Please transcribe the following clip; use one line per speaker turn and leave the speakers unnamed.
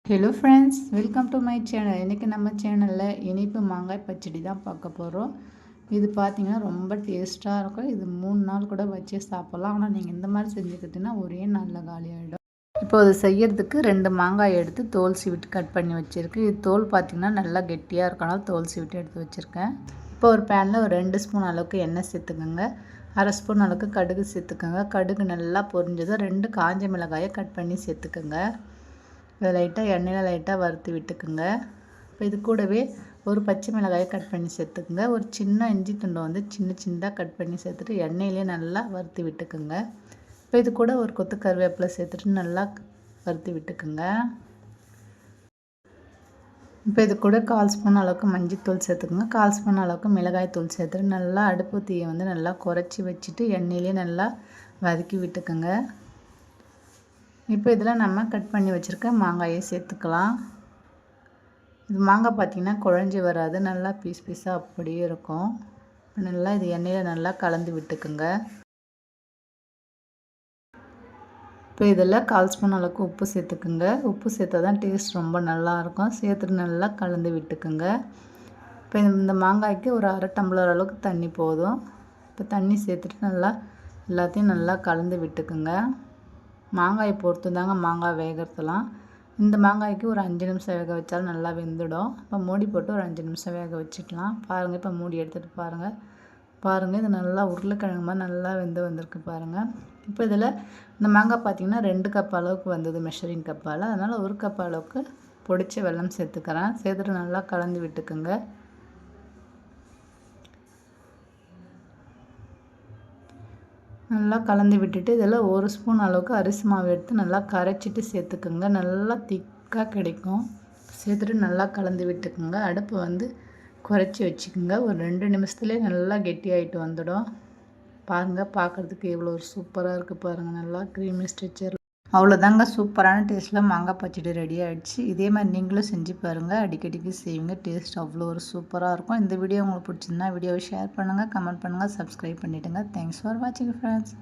Hello friends, welcome to my channel. இன்றைக்கி நம்ம சேனலில் இனிப்பு மாங்காய் பச்சடி தான் பார்க்க போகிறோம். இது பார்த்திங்கன்னா ரொம்ப டேஸ்ட்டாக இருக்கும். இது 3 நாள் கூட வச்சு சாப்பிட்லாம். ஆனால் நீங்கள் இந்த மாதிரி செஞ்சுக்கிட்டிங்கன்னா ஒரே நாளில் காலி ஆகிடும். இப்போ அது செய்யறதுக்கு 2 மாங்காய் எடுத்து தோல் சீவிட்டு கட் பண்ணி வச்சுருக்கு. இது தோல் பார்த்திங்கன்னா நல்லா கெட்டியாக இருக்கனால தோல் சீவிட்டு எடுத்து வச்சுருக்கேன். இப்போ ஒரு பேனில் ஒரு 2 ஸ்பூன் அளவுக்கு எண்ணெய் சேர்த்துக்கோங்க. 1/2 ஸ்பூன் அளவுக்கு கடுகு சேர்த்துக்கோங்க. கடுகு நல்லா பொரிஞ்சதும் 2 காஞ்ச மிளகாயை கட் பண்ணி சேர்த்துக்கோங்க. இதை லைட்டாக எண்ணெயில் லைட்டாக வறுத்து விட்டுக்குங்க. இப்போ இது கூடவே ஒரு பச்சை மிளகாயை கட் பண்ணி சேர்த்துக்குங்க. ஒரு சின்ன இஞ்சி துண்டை வந்து சின்னதாக கட் பண்ணி சேர்த்துட்டு எண்ணெயிலே நல்லா வறுத்து விட்டுக்குங்க. இப்போ இது கூட ஒரு கொத்து கருவேப்பிலை சேர்த்துட்டு நல்லா வறுத்து விட்டுக்குங்க. இப்போ இது கூட 1/4 ஸ்பூன் அளவுக்கு மஞ்சள்தூள் சேர்த்துக்குங்க. 1/4 ஸ்பூன் அளவுக்கு மிளகாய் தூள் சேர்த்துட்டு நல்லா அடுப்பு தீயை வந்து நல்லா குறைச்சி வச்சுட்டு எண்ணெயிலே நல்லா வதக்கி விட்டுக்குங்க. இப்போ இதில் நம்ம கட் பண்ணி வச்சுருக்க மாங்காயை சேர்த்துக்கலாம். இது மாங்காய் பார்த்திங்கன்னா குழஞ்சி வராது, நல்லா பீஸாக அப்படியே இருக்கும். நல்லா இது எண்ணெயில் நல்லா கலந்து விட்டுக்குங்க. இப்போ இதில் 1/4 ஸ்பூன் அளவுக்கு உப்பு சேர்த்துக்குங்க. உப்பு சேர்த்தா தான் டேஸ்ட் ரொம்ப நல்லாயிருக்கும். சேர்த்துட்டு நல்லா கலந்து விட்டுக்குங்க. இப்போ இந்த மாங்காய்க்கு ஒரு 1/2 டம்ளர் அளவுக்கு தண்ணி போதும். இப்போ தண்ணி சேர்த்துட்டு நல்லா எல்லாத்தையும் நல்லா கலந்து விட்டுக்குங்க. மாங்காயை பொறுத்து தாங்க மாங்காய் வேகிறதுலாம். இந்த மாங்காய்க்கு ஒரு 5 நிமிஷம் வேக வச்சாலும் நல்லா வெந்துடும். இப்போ மூடி போட்டு ஒரு 5 நிமிஷம் வேக வச்சுக்கலாம். பாருங்கள், இப்போ மூடி எடுத்துகிட்டு பாருங்கள் இது நல்லா உருளைக்கிழங்கு மாதிரி நல்லா வெந்து வந்திருக்கு பாருங்கள். இப்போ இதில் இந்த மாங்காய் பார்த்திங்கன்னா 2 கப் அளவுக்கு வந்தது மெஷரிங் கப்பால். அதனால் 1 கப் அளவுக்கு பொடிச்ச வெல்லம் சேர்த்துக்கிறேன். சேர்த்துட்டு நல்லா கலந்து விட்டுக்குங்க. நல்லா கலந்து விட்டுட்டு இதில் 1 ஸ்பூன் அளவுக்கு அரிசி மாவு எடுத்து நல்லா கரைச்சிட்டு சேர்த்துக்குங்க. நல்லா திக்காக கிடைக்கும். சேர்த்துட்டு நல்லா கலந்து விட்டுக்குங்க. அடுப்பு வந்து குறைச்சி வச்சுக்கோங்க. ஒரு 2 நிமிஷத்துலேயே நல்லா கெட்டியாகிட்டு வந்துடும். பாருங்கள், பார்க்குறதுக்கு எவ்வளோ சூப்பராக இருக்குது பாருங்கள். நல்லா க்ரீமி ஸ்ட்ரெச்சர். அவ்வளோதாங்க, சூப்பரான டேஸ்ட்டில் மாங்காய் பச்சடி ரெடி ஆகிடுச்சு. இதே மாதிரி நீங்களும் செஞ்சு பாருங்கள். அடிக்கடிக்கு செய்வீங்க. டேஸ்ட் அவ்வளோ ஒரு சூப்பராக இருக்கும். இந்த வீடியோ உங்களுக்கு பிடிச்சிருந்தா வீடியோவை ஷேர் பண்ணுங்கள், கமெண்ட் பண்ணுங்கள், சப்ஸ்கிரைப் பண்ணிவிடுங்க. தேங்க்ஸ் ஃபார் வாட்சிங் ஃப்ரெண்ட்ஸ்.